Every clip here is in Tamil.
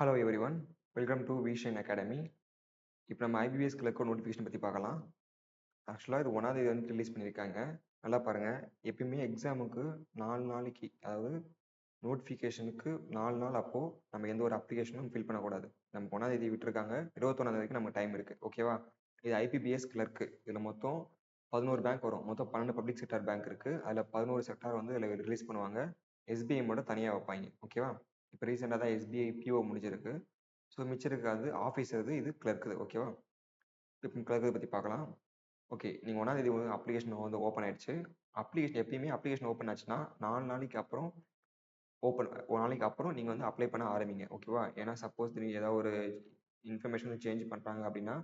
Hello everyone, welcome to vision academy. இப்போ நம்ம ஐபிபிஎஸ் கிளர்க்கோட நோட்டிஃபிகேஷன் பற்றி பார்க்கலாம். ஆக்சுவலாக இது 1ஆம் தேதி வந்து ரிலீஸ் பண்ணியிருக்காங்க. நல்லா பாருங்கள். எப்பயுமே எக்ஸாமுக்கு 4 நாளைக்கு, அதாவது நோட்டிஃபிகேஷனுக்கு 4 நாள் அப்போது நம்ம எந்த ஒரு அப்ளிகேஷனும் ஃபில் பண்ணக்கூடாது. நமக்கு 1ஆம் தேதி விட்டுருக்காங்க, 21ஆம் தேதிக்கு நமக்கு டைம் இருக்குது. ஓகேவா? இது ஐபிபிஎஸ் கிளர்க்கு. இதில் மொத்தம் 11 பேங்க் வரும். மொத்தம் 12 பப்ளிக் செக்டார் பேங்க் இருக்குது. அதில் 11 செக்டார் வந்து இதில் ரிலீஸ் பண்ணுவாங்க. எஸ்பிஐ மட்டும் தனியாக வைப்பாங்க. ஓகேவா? இப்போ ரீசெண்டாக தான் எஸ்பிஐ பிஓ முடிஞ்சிருக்கு. ஸோ மிச்சம் இருக்காது ஆஃபீஸர், இது கிளர்க்கு. ஓகேவா? இப்போ கிளர்க்கை பற்றி பார்க்கலாம். ஓகே, நீங்கள் 1ஆம் தேதி வந்து அப்ளிகேஷன் வந்து ஓப்பன் ஆயிடுச்சு. அப்ளிகேஷன் எப்பயுமே அப்ளிகேஷன் ஓப்பன் ஆச்சுன்னா 4 நாளைக்கு அப்புறம் ஒரு நாளைக்கு அப்புறம் நீங்கள் வந்து அப்ளை பண்ண ஆரம்பிங்க. ஓகேவா? ஏன்னா சப்போஸ் நீங்கள் ஏதாவது ஒரு இன்ஃபர்மேஷன் சேஞ்ச் பண்ணுறாங்க அப்படின்னா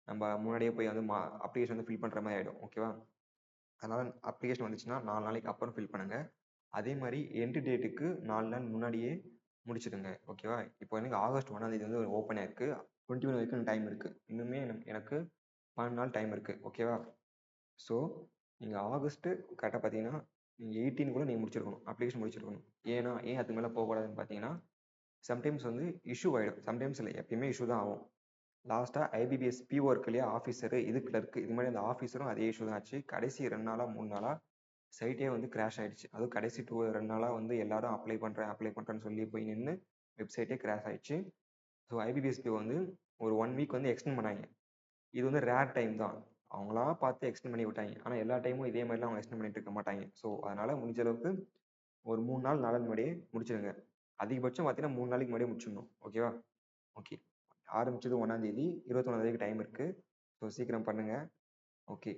நம்ம முன்னாடியே போய் வந்து அப்ளிகேஷன் வந்து ஃபில் பண்ணுற மாதிரி ஆகிடும். ஓகேவா? அதனால் அப்ளிகேஷன் வந்துச்சுன்னா 4 நாளைக்கு அப்புறம் ஃபில் பண்ணுங்கள். அதே மாதிரி எண்டு டேட்டுக்கு 4 நாள் முன்னாடியே முடிச்சிடுங்க. ஓகேவா? இப்போ எனக்கு ஆகஸ்ட் 1ஆம் தேதி வந்து ஓப்பன் ஆயிருக்கு. 21 வரைக்கும் டைம் இருக்குது. இன்னுமே எனக்கு 12 நாள் டைம் இருக்குது. ஓகேவா? ஸோ நீங்கள் ஆகஸ்ட்டு கரெக்டாக பார்த்தீங்கன்னா 18 கூட நீங்கள் முடிச்சிருக்கணும், அப்ளிகேஷன் முடிச்சிருக்கணும். ஏன் அதுக்கு மேலே போகக்கூடாதுன்னு பார்த்தீங்கன்னா சம்டைம்ஸ் வந்து இஷ்யூ ஆகிடும். சம்டைம்ஸ் இல்லை, எப்பயுமே இஷ்யூ தான் ஆகும். லாஸ்ட்டாக ஐபிபிஎஸ் பிஓ இருக்கு இல்லையா, ஆஃபீஸரு, இது கிளர்க்கு, இது மாதிரி அந்த ஆஃபீஸரும் அதே இஷ்யூ தான் ஆச்சு. கடைசி 2 நாளாக 3 நாளாக சைட்டே வந்து கிராஷ் ஆயிடுச்சு. அதுவும் கடைசி 2 நாளாக வந்து எல்லாரும் அப்ளை பண்ணுறேன்னு சொல்லி போய் நின்று வெப்சைட்டே கிராஷ் ஆயிடுச்சு. ஸோ ஐபிபிஎஸ்பி வந்து ஒரு 1 வீக் வந்து எக்ஸ்டெண்ட் பண்ணாங்க. இது வந்து ரேர் டைம் தான், அவங்களா பார்த்து எக்ஸ்டெண்ட் பண்ணி விட்டாங்க. ஆனால் எல்லா டைமும் இதே மாதிரிலாம் அவங்க எக்ஸ்டெண்ட் பண்ணிட்டு இருக்க மாட்டாங்க. ஸோ அதனால் முடிஞ்ச அளவுக்கு ஒரு 3 நாள் 4 முன்னாடியே முடிச்சிடுங்க. அதிகபட்சம் பார்த்தீங்கன்னா 3 நாளைக்கு முன்னாடியே முடிச்சிடணும். ஓகேவா? ஓகே, ஆரம்பிச்சது 1ஆம் தேதி, 21ஆம் தேதிக்கு டைம் இருக்குது. ஸோ சீக்கிரம் பண்ணுங்கள். ஓகே,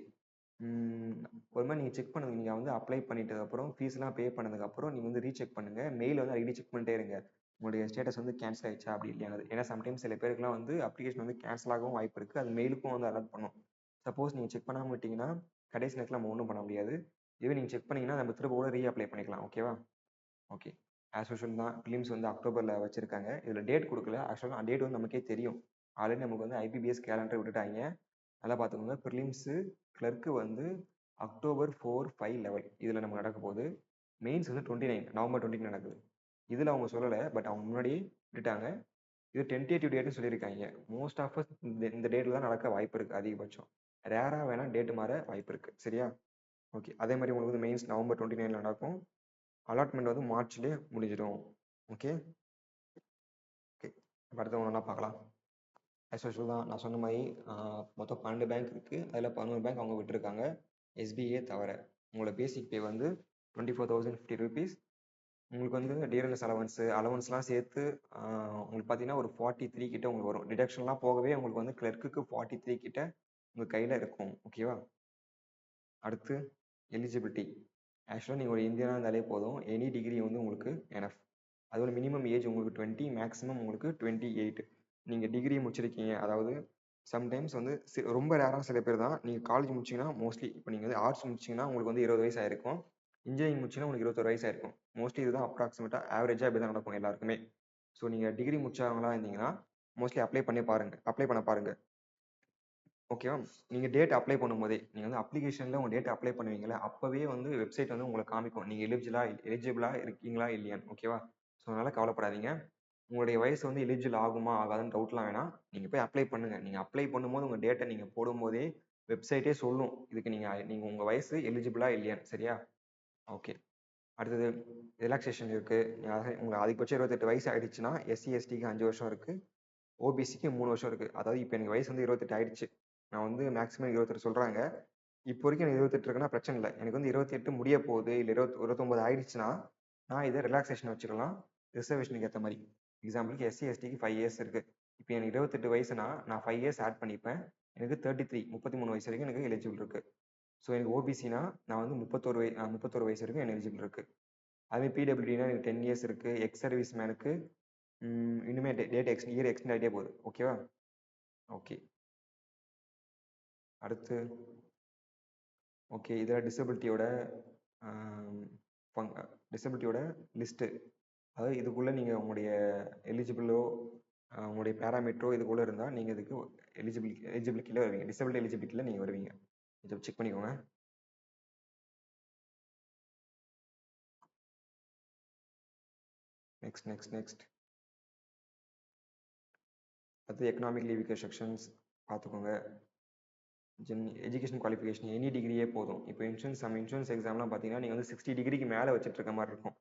ஒரு மாதிரி நீங்கள் செக் பண்ணுங்க. நீங்கள் வந்து அப்ளை பண்ணிட்டதுக்கப்புறம் ஃபீஸ்லாம் பே பண்ணதுக்கப்புறம் நீங்கள் வந்து ரீசெக் பண்ணுங்கள். மெயில் வந்து அடிக்கடி செக் பண்ணிட்டே இருங்க, உங்களுடைய ஸ்டேட்டஸ் வந்து கேன்சல் ஆயிடுச்சா அப்படி இல்லையானது. ஏன்னா சம்டைம்ஸ் சில பேருக்குலாம் வந்து அப்ளிகேஷன் வந்து கேன்சல் ஆகவும் வாய்ப்பு இருக்குது. அது மெயிலுக்கும் வந்து அலர்ட் பண்ணும். சப்போஸ் நீங்கள் செக் பண்ணாமல் விட்டிங்கன்னா கடைசி நேரத்தில் நம்ம ஒன்றும் பண்ண முடியாது. இதுவே நீங்கள் செக் பண்ணிங்கன்னா நம்ம திரும்ப கூட ரீஅப்ளை பண்ணிக்கலாம். ஓகேவா? ஓகே, ஆஸ் யூஷுவல் தான். ஃபிலிம்ஸ் வந்து அக்டோபரில் வச்சுருக்காங்க. இதில் டேட் கொடுக்கல. ஆக்சுவலாக டேட் வந்து நமக்கே தெரியும். ஆல்ரெடி நமக்கு வந்து ஐபிபிஎஸ் கேலண்டர் விட்டுட்டாங்க. நல்லா பார்த்துக்கோங்க. ப்ரிலிம்ஸு கிளர்க்கு வந்து அக்டோபர் 4, 5, 11 இதில் நமக்கு நடக்க போகுது. மெயின்ஸ் வந்து 29 நவம்பர் 20 நடக்குது. இதில் அவங்க சொல்லலை, பட் அவங்க முன்னாடியே விட்டுட்டாங்க. இது டென்டேட்டிவ் டேட்னு சொல்லியிருக்காங்க. மோஸ்ட் ஆஃப் இந்த டேட்டில் தான் நடக்க வாய்ப்பு இருக்குது. அதிகபட்சம் ரேராக வேணால் டேட்டு மாற வாய்ப்பு இருக்குது. சரியா? ஓகே, அதே மாதிரி உங்களுக்கு வந்து மெயின்ஸ் நவம்பர் 29 நடக்கும். அலாட்மெண்ட் வந்து மார்ச்லேயே முடிஞ்சிடும். ஓகே ஓகே, அடுத்த ஒன்றா பார்க்கலாம். ஆஸ் யூஷுவல் தான், நான் சொன்ன மாதிரி மொத்தம் 12 பேங்க் இருக்குது. அதில் 11 பேங்க் அவங்க விட்டுருக்காங்க, எஸ்பிஐ தவிர. உங்களோட பேசிக் பே வந்து 24,050 rupees. உங்களுக்கு வந்து டிஆர்எல்எஸ் அலவன்ஸ்லாம் சேர்த்து உங்களுக்கு பார்த்தீங்கன்னா ஒரு 43 கிட்ட உங்களுக்கு வரும். டிடக்ஷன்லாம் போகவே உங்களுக்கு வந்து கிளர்க்குக்கு 43 கிட்ட உங்கள் கையில் இருக்கும். ஓகேவா? அடுத்து எலிஜிபிலிட்டி. ஆக்சுவலாக நீங்கள் ஒரு இந்தியனாக இருந்தாலே போதும், எனி டிகிரி வந்து உங்களுக்கு எனஃப். அதோட மினிமம் ஏஜ் உங்களுக்கு 20, மேக்ஸிமம் உங்களுக்கு 28. நீங்கள் டிகிரி முடிச்சிருக்கீங்க, அதாவது சம்டைம்ஸ் வந்து ரொம்ப ரேராக சில பேர் தான். நீங்கள் காலேஜ் முடிச்சிங்கன்னா மோஸ்ட்லி, இப்போ நீங்கள் வந்து ஆர்ட்ஸ் முடிச்சிங்கன்னா உங்களுக்கு வந்து 20 வயசு ஆயிருக்கும். இன்ஜினியரிங் முடிச்சிங்கன்னா உங்களுக்கு 21 வயசு ஆயிருக்கும். மோஸ்ட்லி இதுதான் அப்ராக்சிமேட்டாக ஆவரேஜாக இப்படி தான் நடக்கும் எல்லாருக்குமே. ஸோ நீங்கள் டிகிரி முடிச்சவங்களா இருந்தீங்கன்னா மோஸ்ட்லி அப்ளை பண்ண பாருங்கள். ஓகேவா? நீங்கள் டேட் அப்ளை பண்ணும்போதே, நீங்கள் வந்து அப்ளிகேஷனில் உங்கள் டேட் அப்ளை பண்ணுவீங்களா, அப்போவே வந்து வெப்சைட் வந்து உங்களுக்கு காமிக்கும் நீங்கள் எலிஜிபிளாக இருக்கீங்களா இல்லையான்னு. ஓகேவா? ஸோ அதனால் கவலைப்படாதீங்க. உங்களுடைய வயசு வந்து எலிஜிபிள் ஆகுமா ஆகாதுன்னு டவுட்லாம் வேணாம். நீங்கள் போய் அப்ளை பண்ணுங்கள். நீங்கள் அப்ளை பண்ணும்போது உங்கள் டேட்டை நீங்கள் போடும்போதே வெப்சைட்டே சொல்லும் இதுக்கு நீங்கள் உங்கள் வயசு எலிஜிபிளா இல்லையான்னு. சரியா? ஓகே, அடுத்தது ரிலாக்ஸேஷன் இருக்குது. உங்களுக்கு அதிகபட்சம் 28 வயசு ஆகிடுச்சுன்னா எஸ்சி எஸ்டிக்கு 5 வருஷம் இருக்குது, ஓபிசிக்கு 3 வருஷம் இருக்குது. அதாவது இப்போ எனக்கு வயசு வந்து 28 ஆகிடுச்சு. நான் வந்து மேக்ஸிமம் 28 சொல்கிறாங்க. இப்போ வரைக்கும் எனக்கு 28 இருக்குன்னா பிரச்சனை இல்லை. எனக்கு வந்து 28 முடிய போகுது, இல்லை 29 ஆயிடுச்சுன்னா நான் இதை ரிலாக்ஸேஷன் வச்சுக்கலாம், ரிசர்வேஷனுக்கு ஏற்ற மாதிரி. எக்ஸாம்பிளுக்கு எஸ்சி எஸ்டிக்கு 5 இயர்ஸ் இருக்குது. இப்போ எனக்கு 28 வயசுனா நான் 5 இயர்ஸ் ஆட் பண்ணிப்பேன். எனக்கு 33 வயசு வரைக்கும் எனக்கு எலிஜிபிள் இருக்குது. ஸோ எனக்கு ஓபிசினா நான் வந்து 31 வயசு வரைக்கும் எனக்கு எலிஜிபிள் இருக்குது. அதே பிடபிள்யூடினா எனக்கு 10 இயர்ஸ் இருக்குது. எக்ஸ் சர்வீஸ் மேனுக்கு இன்னுமே இயர் எக்ஸ்டெண்ட் ஆகிட்டே போகுது. ஓகேவா? ஓகே, அடுத்து ஓகே, இதில் டிசபிலிட்டியோட லிஸ்ட்டு, அதாவது இதுக்குள்ளே நீங்கள் உங்களுடைய எலிஜிபிளோ உங்களுடைய பேராமீட்டரோ இதுக்குள்ளே இருந்தால் நீங்கள் இதுக்கு எலிஜிபிலிட்டியில் வருவீங்க. டிசபிலிட்டி எலிஜிபிலிட்டியில் நீங்கள் வருவீங்க. இதை செக் பண்ணிக்கோங்க. நெக்ஸ்ட் அடுத்து எக்கனாமிக்லி வீக்கர் செக்ஷன்ஸ் பார்த்துக்கோங்க. எஜுகேஷன் குவாலிஃபிகேஷன் எனி டிகிரியே போதும். இப்போ இன்சூரன்ஸ் எக்ஸாம்லாம் பார்த்தீங்கன்னா நீங்கள் வந்து 60 டிகிரிக்கு மேலே வச்சுட்டு இருக்க மாதிரி இருக்கும்.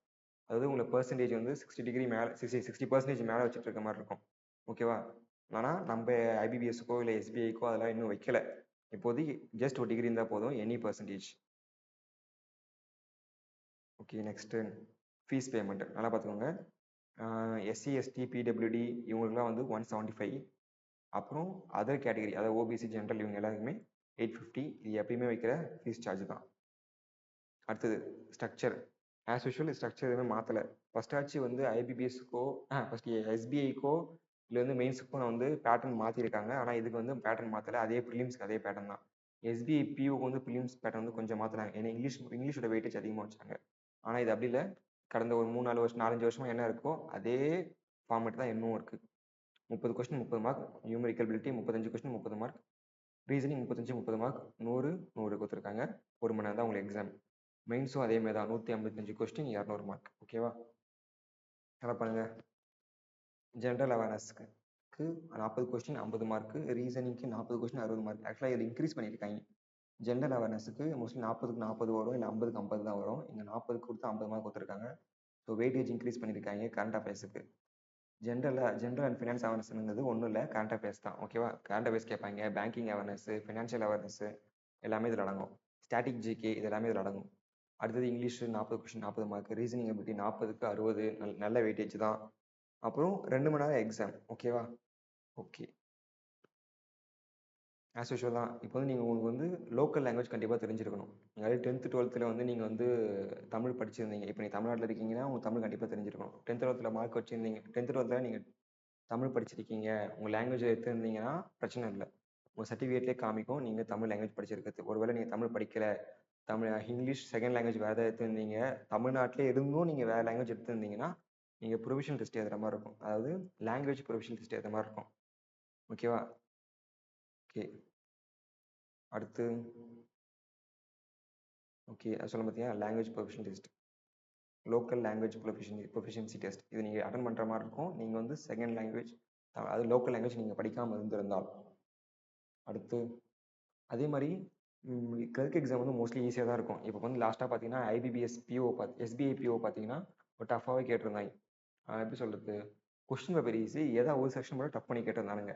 அதாவது உங்களுக்கு பெர்சன்டேஜ் வந்து 60 டிகிரி மேலே 60% மேலே வச்சுட்டு இருக்க மாதிரி இருக்கும். ஓகேவா? ஆனால் நம்ம ஐபிபிஎஸ்க்கோ இல்லை எஸ்பிஐக்கோ அதெல்லாம் இன்னும் வைக்கல. இப்போதைக்கு ஜஸ்ட் ஒரு டிகிரி இருந்தால் போதும், any percentage. Okay, next fees payment நல்லா பார்த்துக்கோங்க. எஸ்சி எஸ்டி பிடபிள்யூடி இவங்களுக்குலாம் வந்து 175. அப்புறம் அதர் கேட்டகரி அதாவது ஓபிசி ஜென்ரல் இவங்க எல்லாருக்குமே 850. இது எப்பயுமே வைக்கிற ஃபீஸ் சார்ஜ் தான். அடுத்தது ஸ்ட்ரக்சர். ஆஸ் யூஷுவல் ஸ்ட்ரக்சர் எதுவுமே மாற்றலை. ஃபஸ்ட் ஆச்சு வந்து ஐபிபிஎஸ்க்கோ ஃபஸ்ட் எஸ்பிஐக்கோ இல்லை வந்து மெயின்ஸுக்கும் வந்து பேட்டர்ன் மாற்றிருக்காங்க. ஆனால் இதுக்கு வந்து பேட்டர்ன் மாற்றலை, அதே ப்ரிலிம்ஸ்க்கு அதே பேட்டர்ன் தான். எஸ்பிஐ பியூக்கு வந்து ப்ரிலிம்ஸ் பேட்டர்ன் வந்து கொஞ்சம் மாற்றினாங்க, ஏன்னா இங்கிலீஷோட வெயிட்டேஜ் அதிகமாக வச்சாங்க. ஆனால் இது அப்படி இல்லை. கடந்த ஒரு 3-4 வருஷம் 4-5 வருஷமாக என்ன இருக்கோ அதே ஃபார்மேட் தான் இன்னும் இருக்குது. 30 question 30 mark, numerical ability 35 question 30 mark, reasoning 35 mark, 100 கொடுத்துருக்காங்க. 1 மணி நேரம் தான் உங்களுக்கு எக்ஸாம். மெயின்ஸும் அதே மாதிரி தான், 155 கொஸ்டின் 200 மார்க். ஓகேவா? நல்லா பண்ணுங்க. ஜென்ரல் அவேர்னஸ்க்கு 40 கொஸ்டின் 50 மார்க், ரீசனிங்க்கு 40 கொஸ்டின் 60 மார்க். ஆக்சுவலாக இதில் இன்க்ரீஸ் பண்ணியிருக்காங்க. ஜென்ரல் அவேர்னஸுக்கு மோஸ்ட்லி 40க்கு 40 வரும், இல்லை 50க்கு 50 தான் வரும். இங்கே 40 கொடுத்து 50 மார்க் கொடுத்துருக்காங்க. ஸோ வெயிட்டேஜ் இன்க்ரீஸ் பண்ணியிருக்காங்க கரண்ட் அஃபேர்ஸுக்கு. ஜென்ரல் அண்ட் ஃபினான்ஸ் அவேர்னஸ்ங்கிறது ஒன்றும் இல்லை, கரண்ட் அஃபேர்ஸ் தான். ஓகேவா? கரண்ட் அஃபேர்ஸ் கேட்பாங்க, பேங்கிங் அவேர்னஸ், ஃபினான்ஷியல் அவேர்னஸ் எல்லாமே இதில் அடங்கும். ஸ்டாட்டிக் ஜிகே இது எல்லாமே இதில் அடங்கும். அடுத்தது English 40 question 40 mark, reasoning ability 40க்கு 60 நல்ல வெயிட்டேஜ் தான். அப்புறம் 2 மணி நேரம் எக்ஸாம். ஓகேவா? ஓகே, ஆஸ் யூஷுவல் தான். இப்போ வந்து உங்களுக்கு வந்து லோக்கல் லாங்குவேஜ் கண்டிப்பாக தெரிஞ்சிருக்கணும். நீங்கள் 10th 12th வந்து நீங்கள் வந்து தமிழ் படிச்சிருந்தீங்க. இப்போ நீங்கள் தமிழ்நாட்டில் இருக்கீங்கன்னா உங்களுக்கு தமிழ் கண்டிப்பாக தெரிஞ்சிருக்கணும். 10th 12th மார்க் வச்சுருந்தீங்க, 10th 12th நீங்கள் தமிழ் படிச்சிருக்கீங்க, உங்கள் லாங்குவேஜ் எடுத்துருந்தீங்கன்னா பிரச்சனை இல்லை. உங்கள் சர்டிஃபிகேட்லேயே காமிக்கும் நீங்கள் தமிழ் லாங்குவேஜ் படிச்சிருக்கிறது. ஒருவேளை நீங்கள் தமிழ் படிக்கலை, இங்கிலீஷ் செகண்ட் லாங்குவேஜ் வேறு ஏதாவது எடுத்துருந்தீங்க, தமிழ்நாட்டிலே இருந்தும் நீங்கள் வேறு லாங்குவேஜ் எடுத்துருந்தீங்கன்னா நீங்கள் ப்ரொவிஷனல் டெஸ்ட் எழுதுற மாதிரி இருக்கும். அதாவது லாங்குவேஜ் ப்ரொவிஷனல் டெஸ்ட் எழுதுற மாதிரி இருக்கும். ஓகேவா? ஓகே, அடுத்து ஓகே சொல்ல பார்த்தீங்கன்னா language provision test, local language proficiency test. இது நீங்கள் அட்டன் பண்ணுற மாதிரி இருக்கும். நீங்கள் வந்து செகண்ட் லாங்குவேஜ் அது லோக்கல் லாங்குவேஜ் நீங்கள் படிக்காமல் இருந்திருந்தால். அடுத்து அதே மாதிரி கிளர்க் எக்ஸாம் வந்து மோஸ்ட்லி ஈஸியாக தான் இருக்கும். இப்போ வந்து லாஸ்ட்டாக பார்த்தீங்கன்னா ஐபிபிஎஸ் பிஓ எஸ்பிஐ பிஓ பார்த்தீங்கன்னா ஒரு டஃபாகவே கேட்டிருந்தாங்க. எப்படி சொல்கிறது, கொஸ்டின் பேப்பர் ஈஸி, ஏதாவது ஒரு செக்ஷன் மட்டும் டஃப் பண்ணி கேட்டிருந்தானுங்க.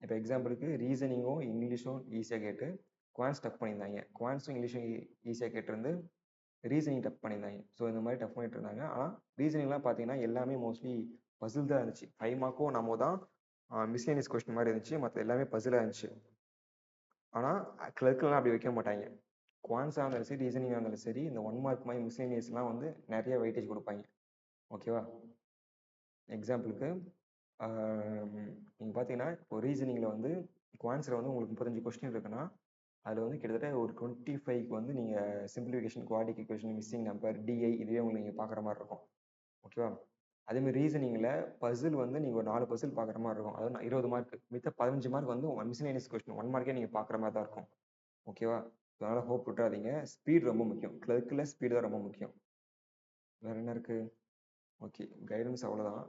இப்போ எக்ஸாம்பிளுக்கு ரீசனிங்கும் இங்கிலீஷும் ஈஸியாக கேட்டு குவான்ஸ் டஃப் பண்ணியிருந்தாங்க, குவான்ஸும் இங்கிலீஷும் ஈஸியாக கேட்டிருந்து ரீசனிங் டஃப் பண்ணியிருந்தாங்க. ஸோ இந்த மாதிரி டஃப் பண்ணிட்டு இருந்தாங்க. ஆனால் ரீசனிங்லாம் பார்த்தீங்கன்னா எல்லாமே மோஸ்ட்லி பசில் தான் இருந்துச்சு. 5 மார்க்கும் நம்ம தான் மிஸ்லேனியஸ் கொஸ்டின் மாதிரி இருந்துச்சு, மற்ற எல்லாமே பசிலாக இருந்துச்சு. ஆனால் கிளர்க்கெல்லாம் அப்படி வைக்க மாட்டாங்க. குவான்ஸாக இருந்தாலும் சரி, ரீசனிங்காக இருந்தாலும் சரி, இந்த 1 மார்க் மாதிரி மிஸ்லேனியஸ்லாம் வந்து நிறைய வெயிட்டேஜ் கொடுப்பாங்க. ஓகேவா? எக்ஸாம்பிளுக்கு நீங்கள் பார்த்தீங்கன்னா இப்போ ரீசனிங்கில் வந்து குவான்ஸில் வந்து உங்களுக்கு 35 கொஸ்டின் இருக்குன்னா அதில் வந்து கிட்டத்தட்ட ஒரு 25க்கு வந்து நீங்கள் simplification, quadratic equation, missing number, DI இதுவே உங்களுக்கு நீங்கள் பார்க்குற மாதிரி இருக்கும். ஓகேவா? அதேமாதிரி ரீசனிங்கில் பசில் வந்து நீங்கள் ஒரு 4 பசில் பார்க்குற மாதிரி இருக்கும். அதாவது 20 மார்க், மித்த 15 மார்க் வந்து மிஸ்லேனியஸ் கொஸ்டின் 1 மார்க்கே நீங்கள் பார்க்குற மாதிரி தான் இருக்கும். ஓகேவா? அதனால் ஹோப் விட்டுறாதீங்க. ஸ்பீட் ரொம்ப முக்கியம். கிளர்க்கில் ஸ்பீடு தான் ரொம்ப முக்கியம். வேறு என்ன இருக்குது? ஓகே, கைடன்ஸ் அவ்வளோதான்.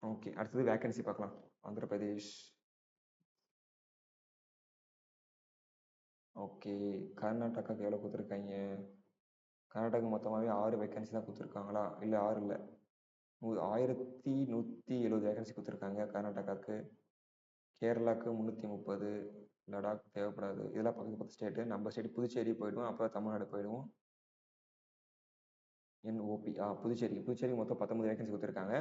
ஓகே, அடுத்தது வேகன்சி பார்க்கலாம். ஆந்திர பிரதேஷ். ஓகே, கர்நாடகாவுக்கு எவ்வளோ கொடுத்துருக்காங்க? கர்நாடகா மொத்தமாகவே 6 வேகன்சி தான் கொடுத்துருக்காங்களா? இல்லை 6 இல்லை, 1170 வேகன்சி கொடுத்துருக்காங்க கர்நாடகாவுக்கு. கேரளாவுக்கு 330, லடாக் தேவைப்படாது. இதெல்லாம் பக்கத்து ஸ்டேட்டு. நம்ம ஸ்டேட் புதுச்சேரி போயிடுவோம், அப்புறம் தமிழ்நாடு போயிடுவோம். என்ஓபி புதுச்சேரி மொத்தம் 19 வேகன்சி கொடுத்துருக்காங்க.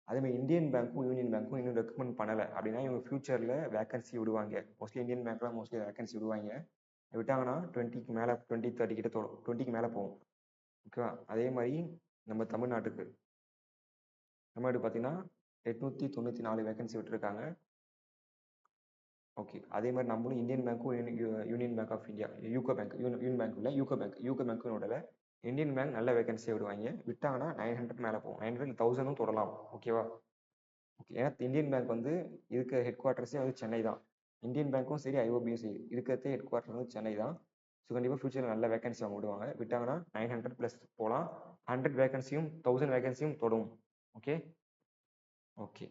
அதேமாதிரி இந்தியன் பேங்க்கும் யூனியன் பேங்க்கும் இன்னும் ரெக்கமெண்ட் பண்ணலை. அப்படின்னா இவங்க ஃபியூச்சரில் வேகன்சி விடுவாங்க. மோஸ்ட்லி இந்தியன் பேங்க்லாம் மோஸ்ட்லி வேகன்சி விடுவாங்க. விட்டாங்கன்னா 20க்கு மேலே 20-30 கிட்ட தோடும், 20க்கு மேலே போகும். ஓகேவா? அதே மாதிரி நம்ம தமிழ்நாட்டுக்கு பார்த்தீங்கன்னா 894 வேகன்சி விட்டுருக்காங்க. ஓகே, அதே மாதிரி நம்மளும் இந்தியன் பேங்க்கும் union bank of India, UCO bank, union bank இல்லை, யூகோ பேங்க்கும் விடலை. இந்தியன் பேங்க் நல்ல வேகன்சியை விடுவாங்க. விட்டாங்கன்னா 900 மேலே போகும், 900 1000 தொடலாம். ஓகேவா? ஓகே, ஏன்னா இந்தியன் பேங்க் வந்து இருக்க ஹெட் குவார்ட்டர்ஸே வந்து சென்னை தான். இந்தியன் பேங்க்கும் சரி, ஐஓபியும் சரி, இருக்கிறதே ஹெட் குவார்ட்டர் வந்து சென்னை தான். ஸோ கண்டிப்பாக ஃபியூச்சரில் நல்ல வேகன்சி அவங்க விடுவாங்க. விட்டாங்கன்னா 900+ போகலாம். 100 வேகன்சியும் 1000 வேகன்சியும் தொடும். ஓகே. ஓகே.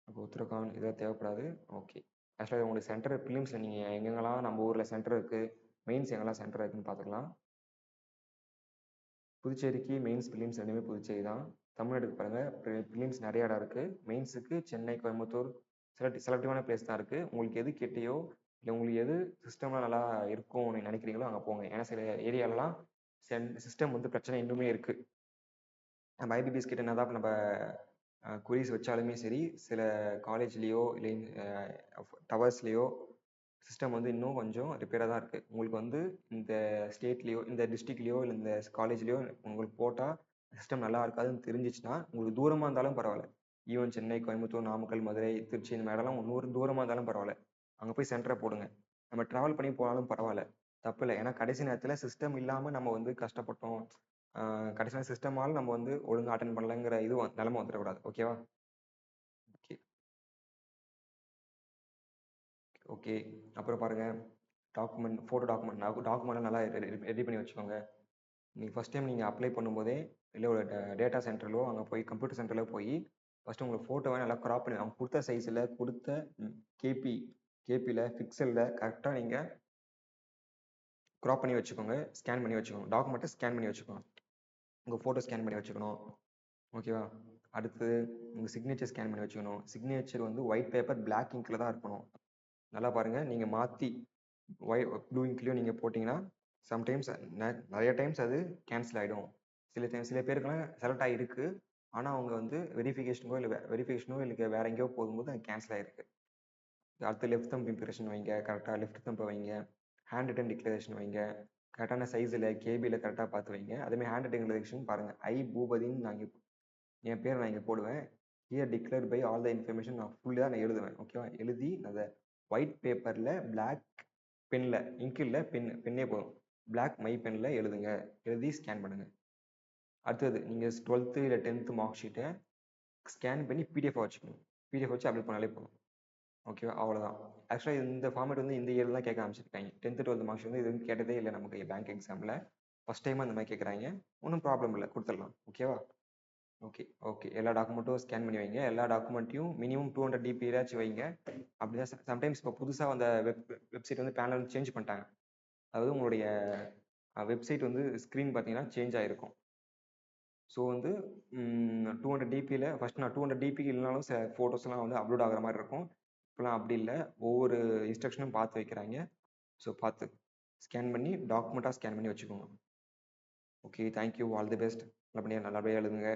அப்போ உத்தரகாண்ட் இதெல்லாம் தேவைப்படாது. ஓகே. ஆக்சுவலாக உங்களுக்கு சென்டர் பிலிம்ஸில் நீங்கள் எங்கெங்கெல்லாம் நம்ம ஊரில் சென்டர் இருக்குது, மெயின்ஸ் எங்கெல்லாம் சென்டர் இருக்குதுன்னு பார்த்துக்கலாம். புதுச்சேரிக்கு மெயின்ஸ் பிலிம்ஸ் ரெண்டுமே புதுச்சேரி தான். தமிழ்நாட்டுக்கு பாருங்கள் பிலிம்ஸ் நிறைய இடம் இருக்குது. மெயின்ஸுக்கு சென்னை, கோயம்புத்தூர் செலக்டிவான பிளேஸ் தான் இருக்குது. உங்களுக்கு எது கிட்டேயோ இல்லை உங்களுக்கு எது சிஸ்டம்லாம் நல்லா இருக்கும் நீங்கள் நினைக்கிறீங்களோ அங்கே போங்க. ஏன்னா சில ஏரியாலலாம் சிஸ்டம் வந்து பிரச்சனை இன்னுமே இருக்குது. நம்ம ஐபிபிஎஸ் கிட்ட என்னதான் நம்ம குரீஸ் வச்சாலுமே சரி, சில காலேஜ்லேயோ இல்லை டவர்ஸ்லேயோ சிஸ்டம் வந்து இன்னும் கொஞ்சம் ரிப்பேராக தான் இருக்குது. உங்களுக்கு வந்து இந்த ஸ்டேட்லேயோ இந்த டிஸ்ட்ரிக்ட்லேயோ இல்லை இந்த காலேஜ்லேயோ உங்களுக்கு போட்டால் சிஸ்டம் நல்லா இருக்காதுன்னு தெரிஞ்சிச்சுன்னா உங்களுக்கு தூரமாக இருந்தாலும் பரவாயில்ல. ஈவன் சென்னை, கோயம்புத்தூர், நாமக்கல், மதுரை, திருச்சி இந்த மாதிரிலாம் 100 தூரமாக இருந்தாலும் பரவாயில்ல. அங்கே போய் சென்டரை போடுங்க. நம்ம ட்ராவல் பண்ணி போனாலும் பரவாயில்ல, தப்பு இல்லை. ஏன்னா கடைசி நேரத்தில் சிஸ்டம் இல்லாமல் நம்ம வந்து கஷ்டப்பட்டோம், கடைசி நேரம் சிஸ்டமால் நம்ம வந்து ஒழுங்காக அட்டன் பண்ணலங்கிற இது நிலைமை வந்துடக்கூடாது. ஓகேவா? ஓகே. ஓகே. அப்புறம் பாருங்கள், டாக்குமெண்ட் ஃபோட்டோ டாக்குமெண்ட்லாம் நல்லா ரெடி பண்ணி வச்சுக்கோங்க. நீங்கள் ஃபஸ்ட் டைம் நீங்கள் அப்ளை பண்ணும்போதே இல்லை ஒரு டேட்டா சென்டர்லோ அங்கே போய் கம்ப்யூட்டர் சென்டரில் போய் ஃபஸ்ட்டு உங்களுக்கு ஃபோட்டோவை நல்லா க்ராப் பண்ணி அவங்க கொடுத்த சைஸில் கொடுத்த கேபியில் பிக்சலில் கரெக்டாக நீங்கள் க்ராப் பண்ணி வச்சுக்கோங்க. ஸ்கேன் பண்ணி வச்சுக்கோங்க. டாக்குமெண்ட்டை ஸ்கேன் பண்ணி வச்சுக்கோங்க. உங்கள் ஃபோட்டோ ஸ்கேன் பண்ணி வச்சுக்கணும். ஓகேவா? அடுத்து உங்கள் சிக்னேச்சர் ஸ்கேன் பண்ணி வச்சுக்கணும். சிக்னேச்சர் வந்து ஒயிட் பேப்பர் பிளாக் இங்கில் தான் இருக்கணும். நல்லா பாருங்கள், நீங்கள் மாற்றி ப்ளூ இங்க்லேயும் நீங்கள் போட்டிங்கன்னா சம்டைம்ஸ் நிறைய டைம்ஸ் அது கேன்சல் ஆகிடும். சில பேருக்குலாம் செலக்ட் ஆகிருக்கு, ஆனால் அவங்க வந்து வெரிஃபிகேஷனோ இல்லை வேற எங்கேயோ போகும்போது அது கேன்சல் ஆகிருக்கு. அடுத்து லெஃப்ட் தம்ப் இம்ப்ரெஷன் வைங்க, கரெக்டாக லெஃப்ட் தம்பை வைங்க. ஹேண்ட் ரிட்டன் டிக்ளரேஷன் வைங்க, கரெக்டான சைஸில் கேபியில் கரெக்டாக பார்த்து வைங்க. அதேமாதிரி ஹேண்ட் ரிட்டன் டிக்ளரேஷன் பாருங்கள், ஐ பூபதின்னு நான் என் பேர் நான் இங்கே போடுவேன். Here declared by all the information நான் ஃபுல்லாக நான் எழுதுவேன். ஓகேவா? எழுதி அதை ஒயிட் பேப்பரில் பிளாக் பென்னில், இங்க் இல்லை பெண்ணே போதும், பிளாக் மை பென்னில் எழுதுங்க. எழுதி ஸ்கேன் பண்ணுங்கள். அடுத்தது நீங்கள் 12th இல்லை 10th மார்க் ஷீட்டை ஸ்கேன் பண்ணி பிடிஎஃப் வச்சுக்கணும். பிடிஎஃப் வச்சு அப்லோட் பண்ணாலே போதும். ஓகேவா? அவ்வளோதான். ஆக்சுவலாக இந்த ஃபார்மேட் வந்து இந்த இயரில் தான் கேட்க ஆரம்பிச்சிருக்காங்க. 10th 12th மார்க் ஷீட் வந்து இது கேட்டதே இல்லை நமக்கு பேங்க் எக்ஸாமில். ஃபஸ்ட் டைமாக இந்த மாதிரி கேட்குறாங்க. ஒன்றும் ப்ராப்ளம் இல்லை, கொடுத்துடலாம். ஓகேவா? ஓகே. எல்லா டாக்குமெண்ட்டும் ஸ்கேன் பண்ணி வைங்க. எல்லா டாக்குமெண்ட்டையும் மினிமம் 200 DP வைங்க. அப்படிதான் சம்டைம்ஸ் இப்போ புதுசாக அந்த வெப்சைட் வந்து பேனல் வந்து சேஞ்ச் பண்ணிட்டாங்க. அதாவது உங்களுடைய வெப்சைட் வந்து ஸ்க்ரீன் பார்த்தீங்கன்னா சேஞ்ச் ஆகிருக்கும். ஸோ வந்து 200 DPயில் ஃபஸ்ட் நான் 200 DPக்கு இல்லைனாலும் சில ஃபோட்டோஸ்லாம் வந்து அப்லோட் ஆகிற மாதிரி இருக்கும். இப்போலாம் அப்படி இல்லை, ஒவ்வொரு இன்ஸ்ட்ரக்ஷனும் பார்த்து வைக்கிறாங்க. ஸோ பார்த்து ஸ்கேன் பண்ணி டாக்குமெண்ட்டாக ஸ்கேன் பண்ணி வச்சுக்கோங்க. Okay, thank you, all the best. நல்லபடியாக எழுதுங்க.